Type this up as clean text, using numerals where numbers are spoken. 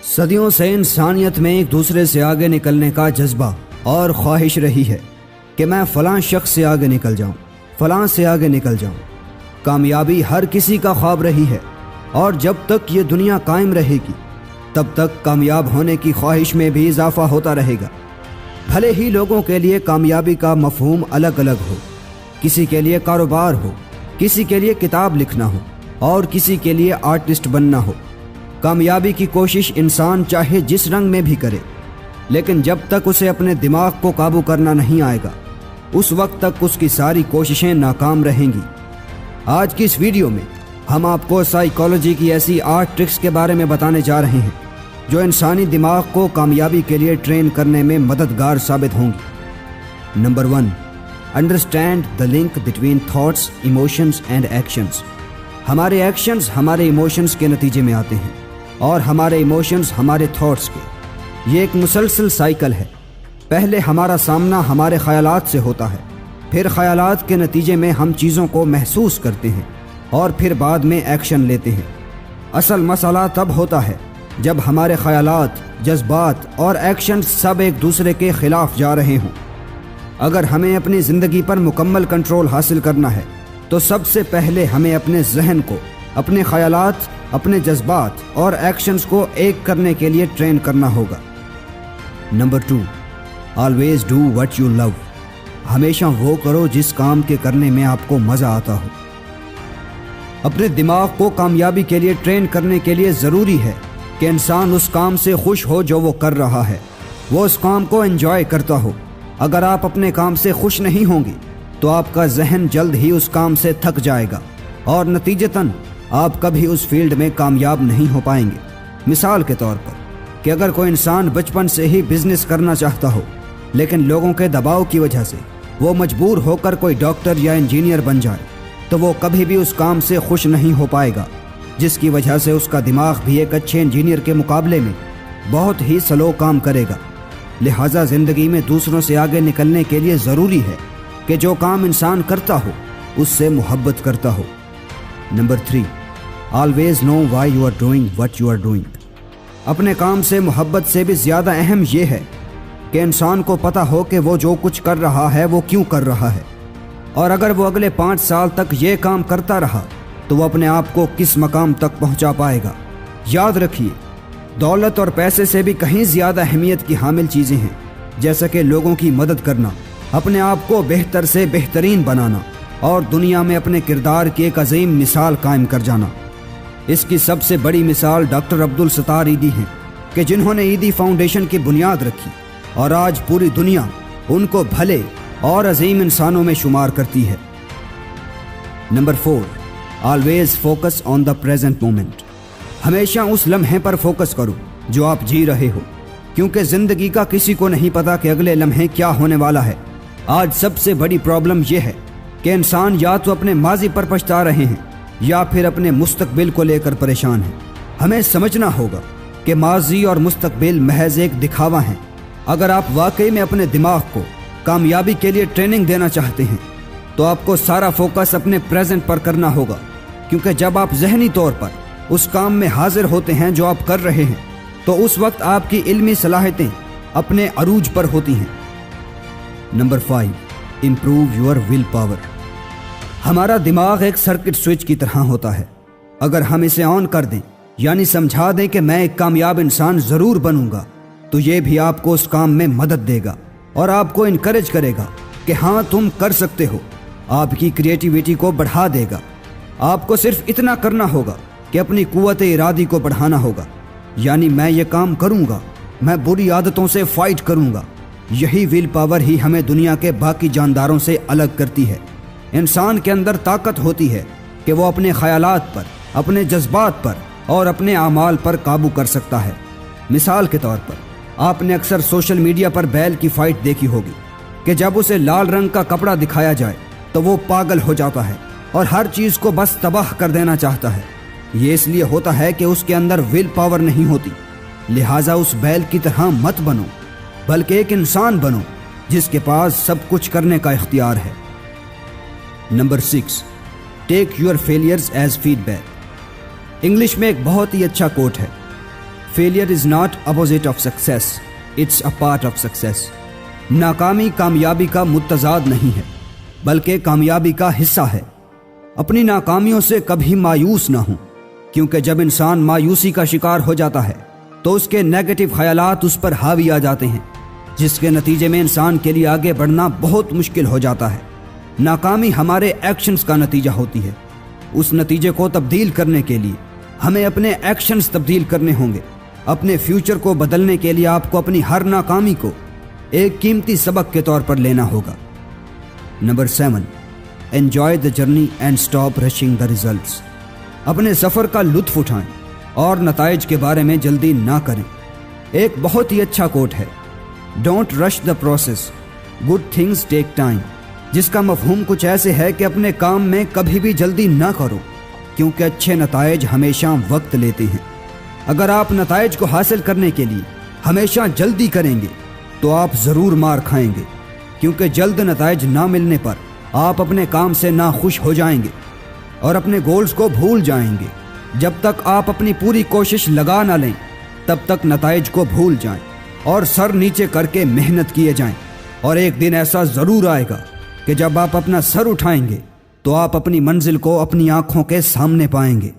صدیوں سے انسانیت میں ایک دوسرے سے آگے نکلنے کا جذبہ اور خواہش رہی ہے کہ میں فلاں شخص سے آگے نکل جاؤں، فلاں سے آگے نکل جاؤں۔ کامیابی ہر کسی کا خواب رہی ہے، اور جب تک یہ دنیا قائم رہے گی تب تک کامیاب ہونے کی خواہش میں بھی اضافہ ہوتا رہے گا۔ بھلے ہی لوگوں کے لیے کامیابی کا مفہوم الگ الگ ہو، کسی کے لیے کاروبار ہو، کسی کے لیے کتاب لکھنا ہو، اور کسی کے لیے آرٹسٹ بننا ہو۔ کامیابی کی کوشش انسان چاہے جس رنگ میں بھی کرے، لیکن جب تک اسے اپنے دماغ کو قابو کرنا نہیں آئے گا، اس وقت تک اس کی ساری کوششیں ناکام رہیں گی۔ آج کی اس ویڈیو میں ہم آپ کو سائیکالوجی کی ایسی 8 ٹرکس کے بارے میں بتانے جا رہے ہیں جو انسانی دماغ کو کامیابی کے لیے ٹرین کرنے میں مددگار ثابت ہوں گی۔ Number 1، understand the link between thoughts, emotions and actions. ہمارے ایکشنز ہمارے ایموشنز کے نتیجے میں آتے ہیں، اور ہمارے ایموشنز ہمارے تھاٹس کے۔ یہ ایک مسلسل سائیکل ہے۔ پہلے ہمارا سامنا ہمارے خیالات سے ہوتا ہے، پھر خیالات کے نتیجے میں ہم چیزوں کو محسوس کرتے ہیں، اور پھر بعد میں ایکشن لیتے ہیں۔ اصل مسئلہ تب ہوتا ہے جب ہمارے خیالات، جذبات اور ایکشن سب ایک دوسرے کے خلاف جا رہے ہوں۔ اگر ہمیں اپنی زندگی پر مکمل کنٹرول حاصل کرنا ہے تو سب سے پہلے ہمیں اپنے ذہن کو، اپنے خیالات، اپنے جذبات اور ایکشنز کو ایک کرنے کے لیے ٹرین کرنا ہوگا۔ نمبر 2، always do what you love. ہمیشہ وہ کرو جس کام کے کرنے میں آپ کو مزہ آتا ہو۔ اپنے دماغ کو کامیابی کے لیے ٹرین کرنے کے لیے ضروری ہے کہ انسان اس کام سے خوش ہو جو وہ کر رہا ہے، وہ اس کام کو انجوائے کرتا ہو۔ اگر آپ اپنے کام سے خوش نہیں ہوں گے تو آپ کا ذہن جلد ہی اس کام سے تھک جائے گا، اور نتیجتاً آپ کبھی اس فیلڈ میں کامیاب نہیں ہو پائیں گے۔ مثال کے طور پر کہ اگر کوئی انسان بچپن سے ہی بزنس کرنا چاہتا ہو، لیکن لوگوں کے دباؤ کی وجہ سے وہ مجبور ہو کر کوئی ڈاکٹر یا انجینئر بن جائے، تو وہ کبھی بھی اس کام سے خوش نہیں ہو پائے گا، جس کی وجہ سے اس کا دماغ بھی ایک اچھے انجینئر کے مقابلے میں بہت ہی سلو کام کرے گا۔ لہٰذا زندگی میں دوسروں سے آگے نکلنے کے لیے ضروری ہے کہ جو کام انسان کرتا ہو اس سے محبت کرتا ہو۔ Number 3، always know why you are doing what you are doing. اپنے کام سے محبت سے بھی زیادہ اہم یہ ہے کہ انسان کو پتہ ہو کہ وہ جو کچھ کر رہا ہے وہ کیوں کر رہا ہے، اور اگر وہ اگلے 5 سال تک یہ کام کرتا رہا تو وہ اپنے آپ کو کس مقام تک پہنچا پائے گا۔ یاد رکھیے، دولت اور پیسے سے بھی کہیں زیادہ اہمیت کی حامل چیزیں ہیں، جیسا کہ لوگوں کی مدد کرنا، اپنے آپ کو بہتر سے بہترین بنانا، اور دنیا میں اپنے کردار کی ایک عظیم مثال قائم کر جانا۔ اس کی سب سے بڑی مثال ڈاکٹر عبدالستار ایدی ہیں، کہ جنہوں نے ایدی فاؤنڈیشن کی بنیاد رکھی، اور آج پوری دنیا ان کو بھلے اور عظیم انسانوں میں شمار کرتی ہے۔ Number 4، always focus on the present moment. ہمیشہ اس لمحے پر فوکس کرو جو آپ جی رہے ہو، کیونکہ زندگی کا کسی کو نہیں پتا کہ اگلے لمحے کیا ہونے والا ہے۔ آج سب سے بڑی پرابلم یہ ہے کہ انسان یا تو اپنے ماضی پر پچھتا رہے ہیں یا پھر اپنے مستقبل کو لے کر پریشان ہیں۔ ہمیں سمجھنا ہوگا کہ ماضی اور مستقبل محض ایک دکھاوا ہیں۔ اگر آپ واقعی میں اپنے دماغ کو کامیابی کے لیے ٹریننگ دینا چاہتے ہیں تو آپ کو سارا فوکس اپنے پریزنٹ پر کرنا ہوگا، کیونکہ جب آپ ذہنی طور پر اس کام میں حاضر ہوتے ہیں جو آپ کر رہے ہیں تو اس وقت آپ کی علمی صلاحیتیں اپنے عروج پر ہوتی ہیں۔ Number 5، improve your will power. ہمارا دماغ ایک سرکٹ سوئچ کی طرح ہوتا ہے۔ اگر ہم اسے آن کر دیں، یعنی سمجھا دیں کہ میں ایک کامیاب انسان ضرور بنوں گا، تو یہ بھی آپ کو اس کام میں مدد دے گا اور آپ کو انکریج کرے گا کہ ہاں تم کر سکتے ہو۔ آپ کی کریٹیویٹی کو بڑھا دے گا۔ آپ کو صرف اتنا کرنا ہوگا کہ اپنی قوت ارادی کو بڑھانا ہوگا، یعنی میں یہ کام کروں گا، میں بری عادتوں سے فائٹ کروں گا۔ یہی ول پاور ہی ہمیں دنیا کے باقی جانداروں سے الگ کرتی ہے۔ انسان کے اندر طاقت ہوتی ہے کہ وہ اپنے خیالات پر، اپنے جذبات پر اور اپنے اعمال پر قابو کر سکتا ہے۔ مثال کے طور پر آپ نے اکثر سوشل میڈیا پر بیل کی فائٹ دیکھی ہوگی کہ جب اسے لال رنگ کا کپڑا دکھایا جائے تو وہ پاگل ہو جاتا ہے اور ہر چیز کو بس تباہ کر دینا چاہتا ہے۔ یہ اس لیے ہوتا ہے کہ اس کے اندر ول پاور نہیں ہوتی۔ لہٰذا اس بیل کی طرح مت بنو، بلکہ ایک انسان بنو جس کے پاس سب کچھ کرنے کا اختیار ہے۔ نمبر 6، take your failures as feed بیک۔ انگلش میں ایک بہت ہی اچھا کوٹ ہے، Failure is not opposite of success. It's a part of success. ناکامی کامیابی کا متضاد نہیں ہے بلکہ کامیابی کا حصہ ہے۔ اپنی ناکامیوں سے کبھی مایوس نہ ہوں، کیونکہ جب انسان مایوسی کا شکار ہو جاتا ہے تو اس کے نیگیٹو خیالات اس پر حاوی آ جاتے ہیں، جس کے نتیجے میں انسان کے لیے آگے بڑھنا بہت مشکل ہو جاتا ہے۔ ناکامی ہمارے ایکشنز کا نتیجہ ہوتی ہے۔ اس نتیجے کو تبدیل کرنے کے لیے ہمیں اپنے ایکشنز تبدیل کرنے ہوں گے۔ اپنے فیوچر کو بدلنے کے لیے آپ کو اپنی ہر ناکامی کو ایک قیمتی سبق کے طور پر لینا ہوگا۔ Number 7، enjoy the journey and stop rushing the results. اپنے سفر کا لطف اٹھائیں اور نتائج کے بارے میں جلدی نہ کریں۔ ایک بہت ہی اچھا کوٹ ہے، don't rush the process, good things take time, جس کا مفہوم کچھ ایسے ہے کہ اپنے کام میں کبھی بھی جلدی نہ کرو، کیونکہ اچھے نتائج ہمیشہ وقت لیتے ہیں۔ اگر آپ نتائج کو حاصل کرنے کے لیے ہمیشہ جلدی کریں گے تو آپ ضرور مار کھائیں گے، کیونکہ جلد نتائج نہ ملنے پر آپ اپنے کام سے ناخوش ہو جائیں گے اور اپنے گولز کو بھول جائیں گے۔ جب تک آپ اپنی پوری کوشش لگا نہ لیں تب تک نتائج کو بھول جائیں اور سر نیچے کر کے محنت کیے جائیں، اور ایک دن ایسا ضرور آئے گا کہ جب آپ اپنا سر اٹھائیں گے تو آپ اپنی منزل کو اپنی آنکھوں کے سامنے پائیں گے۔